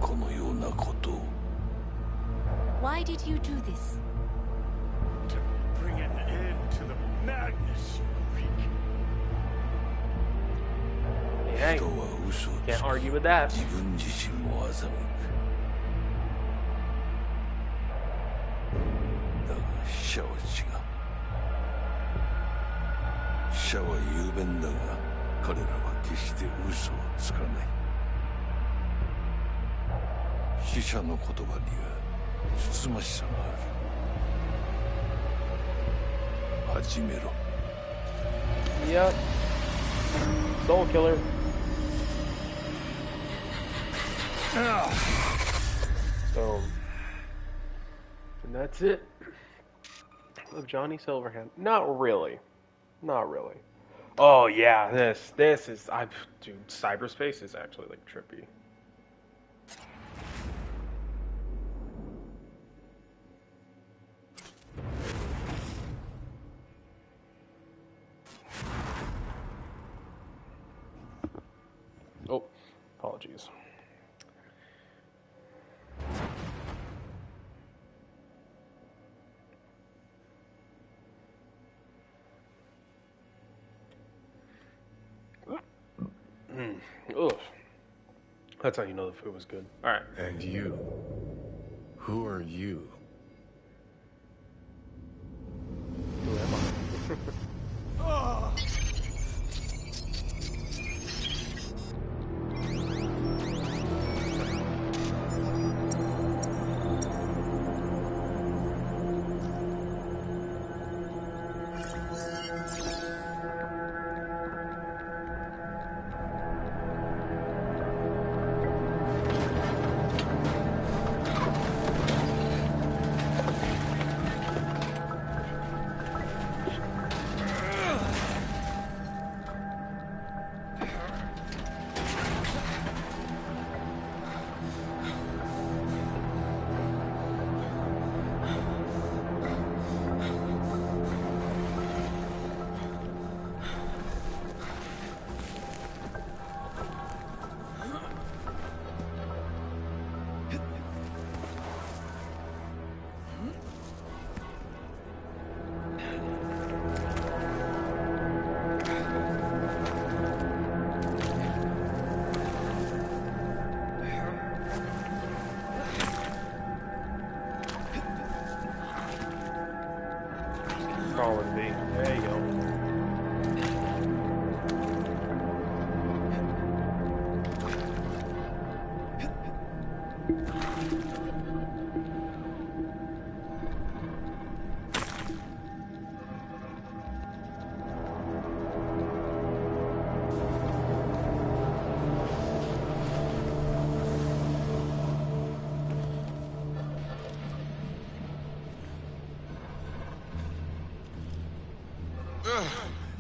[SPEAKER 5] このようなことを
[SPEAKER 4] Why did you do this?
[SPEAKER 5] To bring an end to the madness you wreak.
[SPEAKER 1] Hey, can't argue with that.
[SPEAKER 5] 自分自身も欺く。だが死者は違う。死者は雄弁だが、彼らは決して嘘をつかない。死者の言葉にはつつましさがある。始めろ。
[SPEAKER 1] Yep. Soul killer. Boom. And that's it. Of Johnny Silverhand. Not really. Not really. Oh yeah, this is dude, cyberspace is actually like trippy. Oh, apologies. Ugh. That's how you know the food was good. All right.
[SPEAKER 5] And you? Who are you?
[SPEAKER 1] Who am I?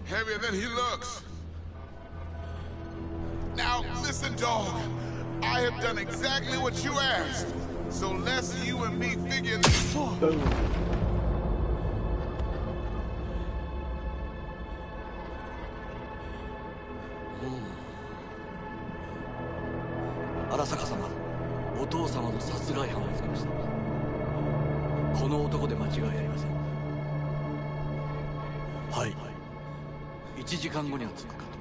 [SPEAKER 9] Heavier than he looks. Now, listen, dog. I have done exactly what you asked. So let's you and me figure this.
[SPEAKER 1] Boom.
[SPEAKER 3] Arasaka 様、お父様の殺害犯を見つけました。この男で間違いありません。はい。1時間後には着くかと。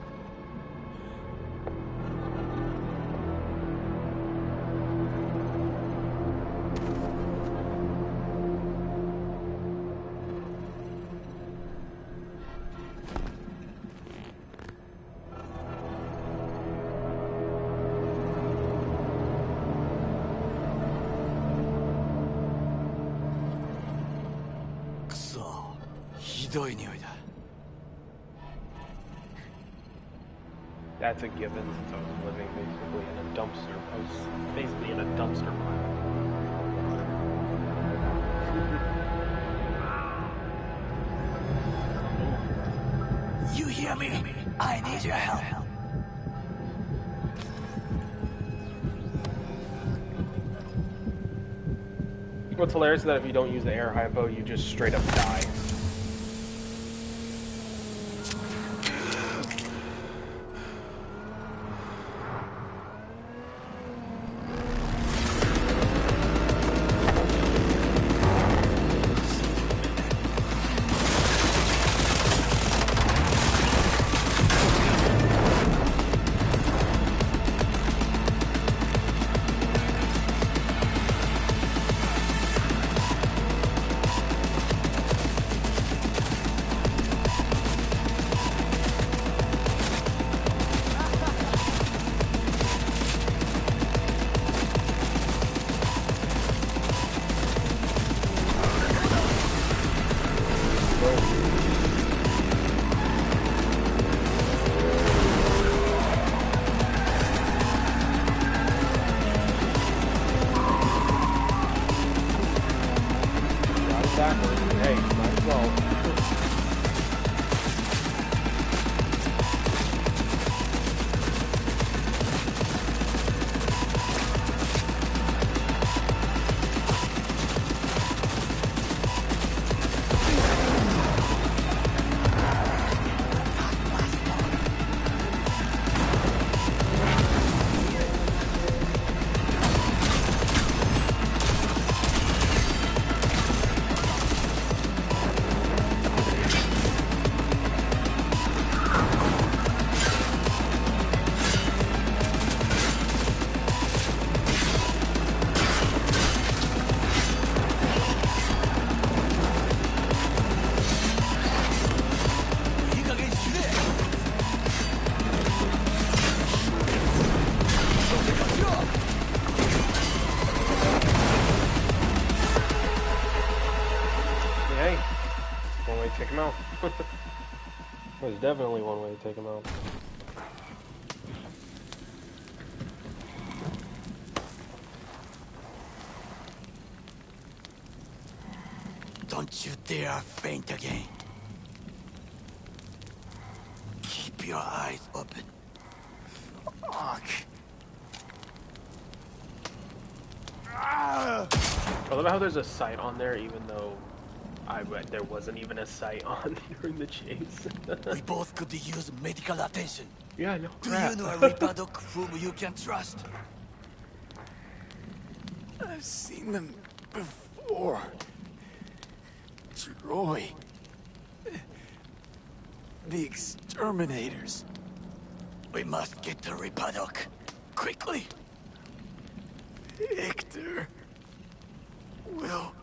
[SPEAKER 1] That's a given since I was living basically in a dumpster. I was basically in a dumpster pile.
[SPEAKER 3] You hear me? I need your help.
[SPEAKER 1] What's hilarious is that if you don't use the air hypo, you just straight up die. There's definitely one way to take him out.
[SPEAKER 3] Don't you dare faint again. Keep your eyes open. Fuck.
[SPEAKER 1] I love how there's a sight on there even though there wasn't even a sight on during the chase.
[SPEAKER 3] We both could use medical attention.
[SPEAKER 1] Yeah, no
[SPEAKER 3] crap. Do you know a Reaper Doc whom you can trust?
[SPEAKER 2] I've seen them before. Troy. The exterminators.
[SPEAKER 3] We must get to Reaper Doc. Quickly.
[SPEAKER 2] Victor will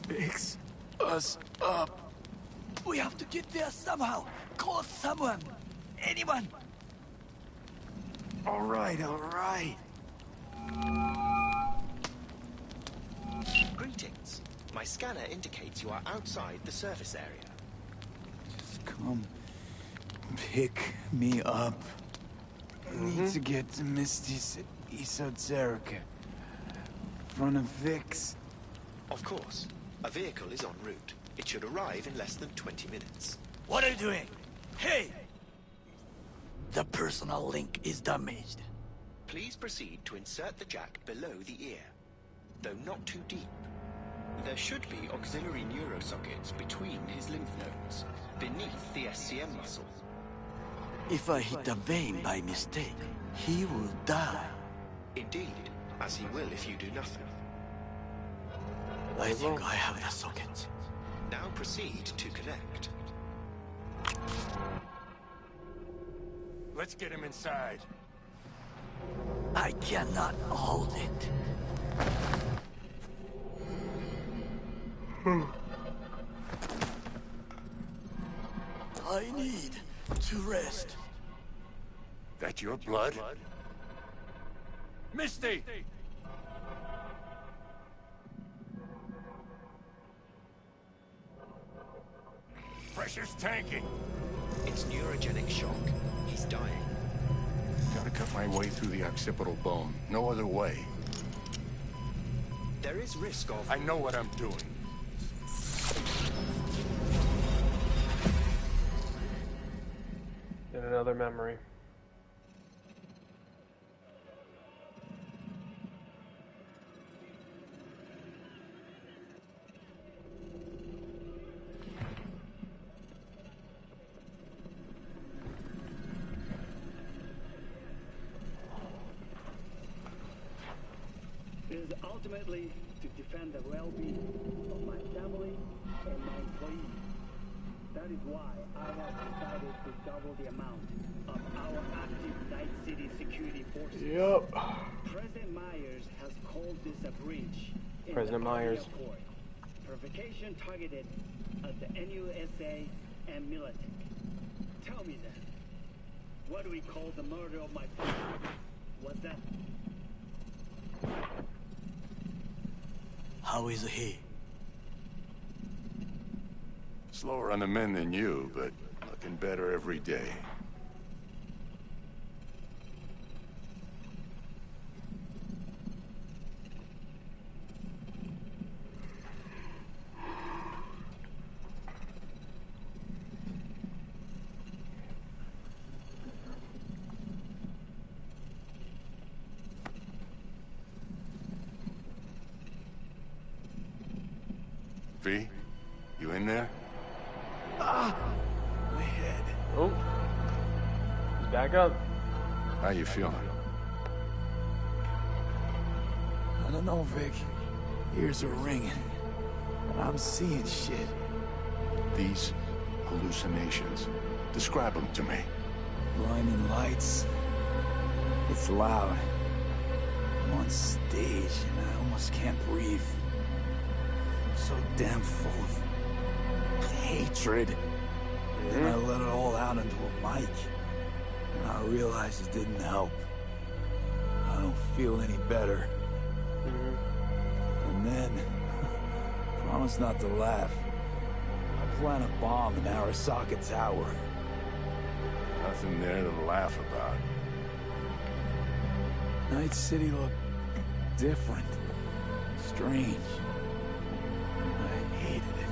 [SPEAKER 2] fix us up.
[SPEAKER 3] We have to get there somehow. Call someone. Anyone.
[SPEAKER 2] All right, all right.
[SPEAKER 8] Greetings. My scanner indicates you are outside the service area.
[SPEAKER 2] Just come pick me up. I need to get to Misty's esoterica. Front of Vic's.
[SPEAKER 8] Of course. A vehicle is en route. It should arrive in less than 20 minutes.
[SPEAKER 3] What are you doing? Hey! The personal link is damaged.
[SPEAKER 8] Please proceed to insert the jack below the ear, though not too deep. There should be auxiliary neurosockets between his lymph nodes, beneath the SCM muscle.
[SPEAKER 3] If I hit a vein by mistake, he will die.
[SPEAKER 8] Indeed, as he will if you do nothing.
[SPEAKER 3] I think I have the sockets.
[SPEAKER 8] Now proceed to connect.
[SPEAKER 2] Let's get him inside.
[SPEAKER 3] I cannot hold it. I need to rest.
[SPEAKER 2] That your blood? Misty! Pressure's tanking.
[SPEAKER 8] It's neurogenic shock. He's dying.
[SPEAKER 2] Gotta cut my way through the occipital bone. No other way.
[SPEAKER 8] There is risk of...
[SPEAKER 2] I know what I'm doing.
[SPEAKER 1] And another memory.
[SPEAKER 14] It is ultimately to defend the well-being of my family and my employees. That is why I have decided to double the amount of our active Night City security forces.
[SPEAKER 1] Yep.
[SPEAKER 14] President Myers has called this a breach.
[SPEAKER 1] President Myers.
[SPEAKER 14] Provocation targeted at the NUSA and Militech. Tell me then, what do we call the murder of my father? What's that?
[SPEAKER 3] How is he?
[SPEAKER 2] Slower on the men than you, but looking better every day. V, you in there?
[SPEAKER 3] Ah! My head.
[SPEAKER 1] Oh. He's back up.
[SPEAKER 2] How you feeling?
[SPEAKER 3] I don't know, Vic. Ears are ringing. And I'm seeing shit.
[SPEAKER 2] These hallucinations. Describe them to me.
[SPEAKER 3] Blinding lights. It's loud. I'm on stage and I almost can't breathe. So damn full of hatred. Then I let it all out into a mic. And I realized it didn't help. I don't feel any better. And then, promise not to laugh. I plan a bomb in Arasaka Tower.
[SPEAKER 2] Nothing there to laugh about.
[SPEAKER 3] Night City looked different. Strange. I hated it.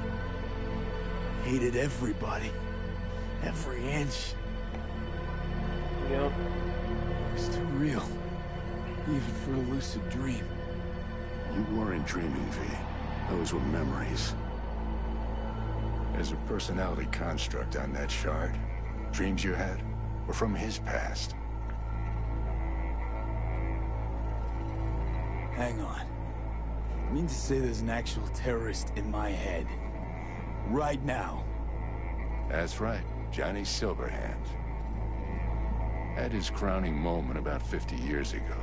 [SPEAKER 3] Hated everybody. Every inch.
[SPEAKER 1] Yep.
[SPEAKER 3] It was too real. Even for a lucid dream.
[SPEAKER 2] You weren't dreaming, V. Those were memories. There's a personality construct on that shard. Dreams you had were from his past.
[SPEAKER 3] Hang on. You mean to say there's an actual terrorist in my head? Right now?
[SPEAKER 2] That's right. Johnny Silverhand. Had his crowning moment about 50 years ago.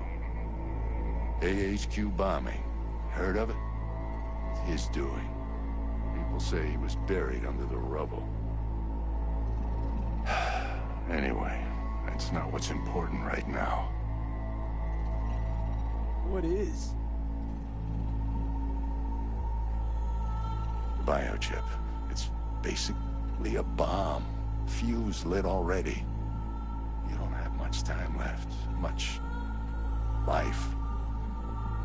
[SPEAKER 2] AHQ bombing. Heard of it? It's his doing. People say he was buried under the rubble. Anyway, that's not what's important right now.
[SPEAKER 3] What is?
[SPEAKER 2] The biochip. It's basically a bomb. Fuse lit already. You don't have much time left. Much life.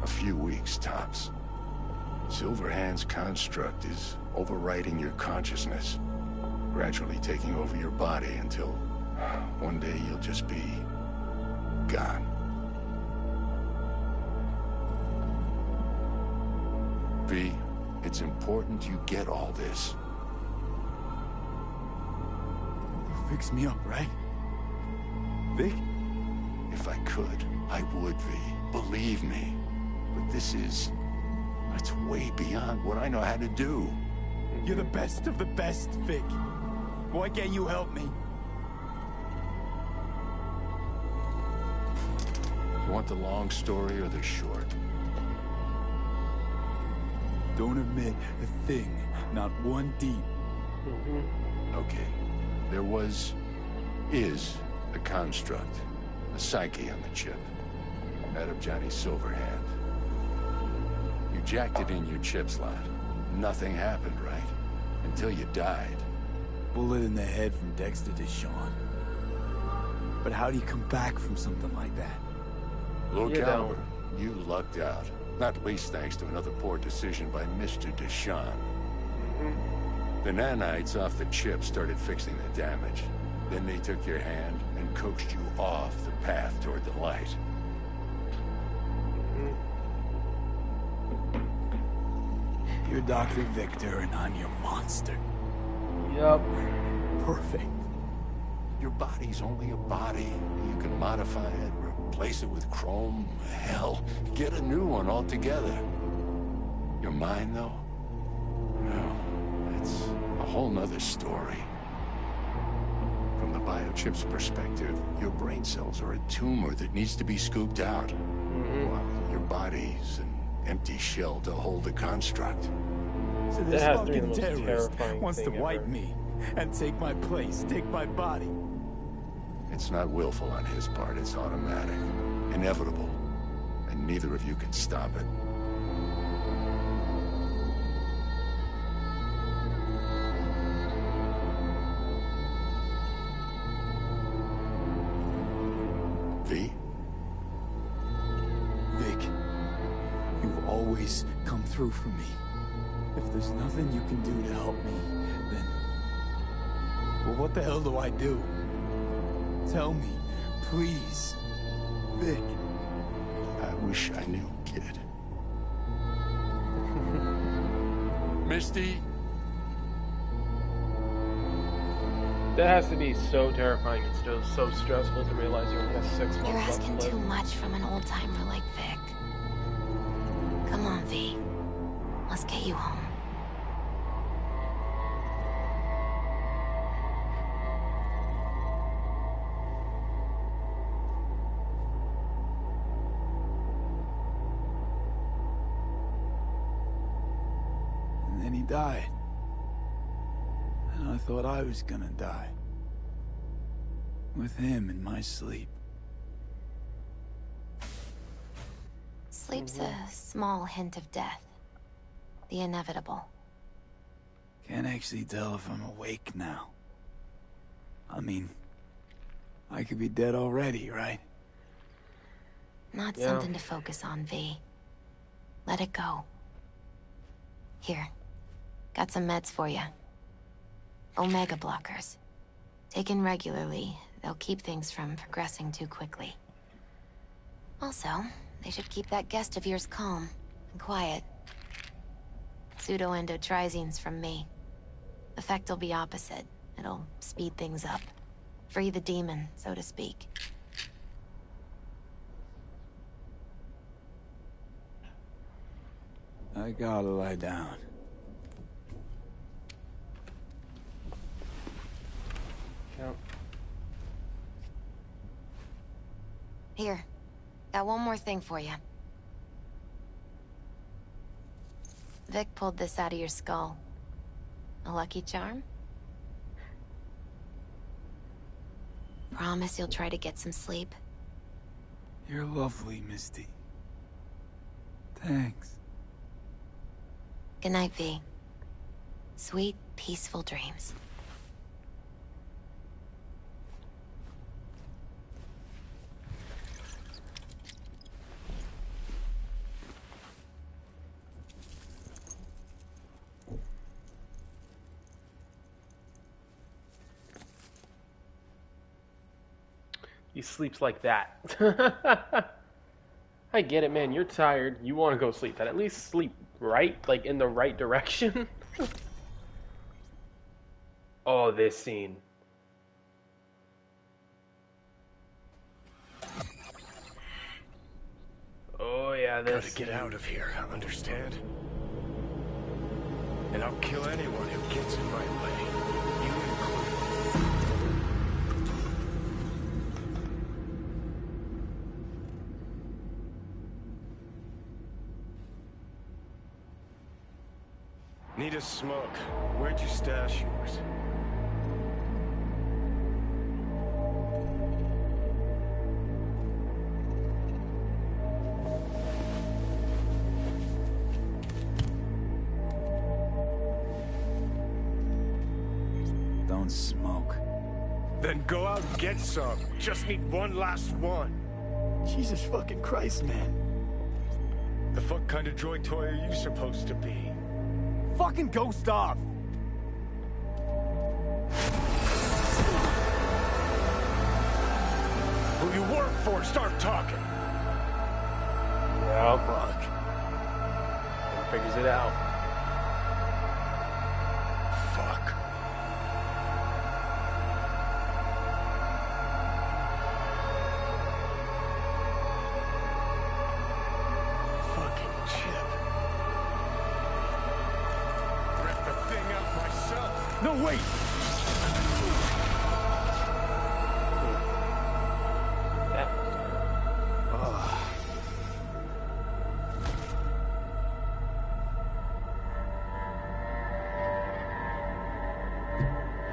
[SPEAKER 2] A few weeks, tops. Silverhand's construct is overriding your consciousness.
[SPEAKER 9] gradually taking over your body until one day you'll just be gone. V, it's important you get all this.
[SPEAKER 3] You fix me up, right? Vic?
[SPEAKER 9] If I could, I would, V. Believe me. But it's way beyond what I know how to do.
[SPEAKER 3] You're the best of the best, Vic. Why can't you help me?
[SPEAKER 9] You want the long story or the short?
[SPEAKER 3] Don't admit a thing, not one deep.
[SPEAKER 9] Okay. There is a construct, a psyche on the chip. That of Johnny Silverhand. You jacked it in your chip slot. Nothing happened, right? Until you died.
[SPEAKER 3] Bullet in the head from Dexter to Sean. But how do you come back from something like that?
[SPEAKER 9] Low caliber, you lucked out. Not least thanks to another poor decision by Mr. Deshawn. The nanites off the chip started fixing the damage. Then they took your hand and coaxed you off the path toward the light.
[SPEAKER 3] You're Dr. Victor and I'm your monster.
[SPEAKER 1] Yup.
[SPEAKER 3] Perfect.
[SPEAKER 9] Your body's only a body. You can modify it, replace it with chrome. Hell, get a new one altogether. Your mind, though? Well, that's a whole nother story. From the biochip's perspective, your brain cells are a tumor that needs to be scooped out. While your body's an empty shell to hold the construct.
[SPEAKER 3] So this fucking terrorist wants to wipe me and take my place, take my body.
[SPEAKER 9] It's not willful on his part, it's automatic. Inevitable. And neither of you can stop it. V?
[SPEAKER 3] Vic, you've always come through for me. If there's nothing you can do to help me, then... well, what the hell do I do? Tell me, please. Vic.
[SPEAKER 9] I wish I knew, kid. Misty?
[SPEAKER 1] That has to be so terrifying and still so stressful to realize you only have 6 months
[SPEAKER 4] You're
[SPEAKER 1] left
[SPEAKER 4] asking
[SPEAKER 1] to live.
[SPEAKER 4] too much from an old-timer like Vic. Come on, V. Let's get you home.
[SPEAKER 3] And then he died. And I thought I was gonna die. With him in my sleep.
[SPEAKER 4] Sleep's a small hint of death. The inevitable.
[SPEAKER 3] Can't actually tell if I'm awake now. I mean, I could be dead already, right?
[SPEAKER 4] Not
[SPEAKER 1] Yeah.
[SPEAKER 4] something to focus on, V. Let it go. Here. Got some meds for you. Omega blockers. Taken regularly, they'll keep things from progressing too quickly. Also, they should keep that guest of yours calm and quiet. Pseudoendotrizines from me. Effect will be opposite. It'll speed things up. Free the demon, so to speak.
[SPEAKER 3] I gotta lie down.
[SPEAKER 1] Yep.
[SPEAKER 4] Here. Got one more thing for you. Vic pulled this out of your skull. A lucky charm? Promise you'll try to get some sleep.
[SPEAKER 3] You're lovely, Misty. Thanks.
[SPEAKER 4] Good night, V. Sweet, peaceful dreams.
[SPEAKER 1] He sleeps like that. I get it, man. You're tired. You want to go sleep. But at least sleep right, like in the right direction. Oh, this scene. Oh yeah, this.
[SPEAKER 16] Gotta get out of here. Understand? And I'll kill anyone who gets in my way. You included. Need a smoke. Where'd you stash yours?
[SPEAKER 17] Don't smoke.
[SPEAKER 16] Then go out and get some. Just need one last one.
[SPEAKER 17] Jesus fucking Christ, man.
[SPEAKER 16] The fuck kind of droid toy are you supposed to be?
[SPEAKER 17] Fucking ghost off!
[SPEAKER 16] Who you work for? Start talking.
[SPEAKER 1] Yeah, fuck. Figures it out.
[SPEAKER 16] Fuck. Fucking chip. Rip the thing out myself.
[SPEAKER 17] No, wait!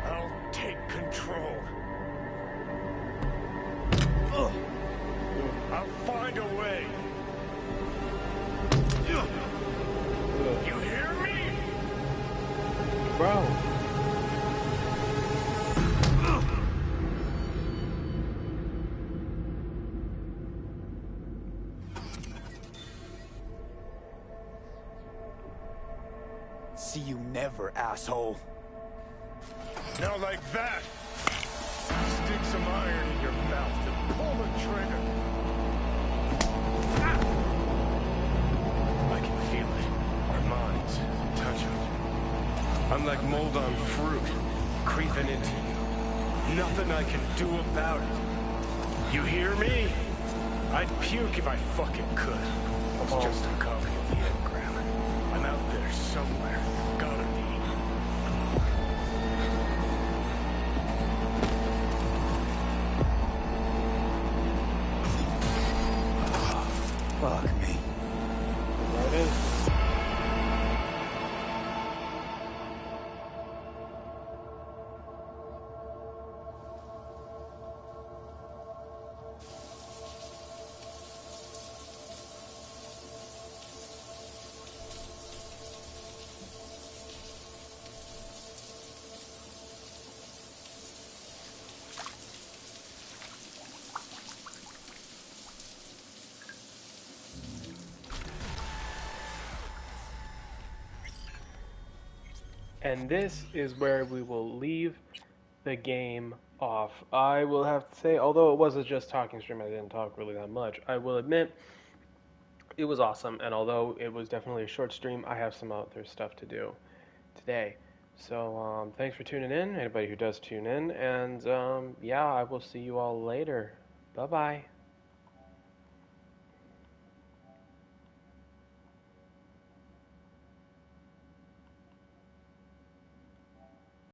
[SPEAKER 16] I'll take control. I'll find a way. You hear me?
[SPEAKER 1] Bro.
[SPEAKER 17] See you never, asshole.
[SPEAKER 16] Now like that. Stick some iron in your mouth and pull the trigger. I can feel it. Our minds touch it. I'm like mold on fruit, creeping into you. Nothing I can do about it. You hear me? I'd puke if I fucking could. It's just a copy of the engram. I'm out there somewhere. Gotta be.
[SPEAKER 17] Fuck me.
[SPEAKER 1] There it is. And this is where we will leave the game off. I will have to say, although it was a just talking stream, I didn't talk really that much, I will admit it was awesome, and although it was definitely a short stream, I have some other stuff to do today. So thanks for tuning in, anybody who does tune in, and yeah, I will see you all later. Bye-bye.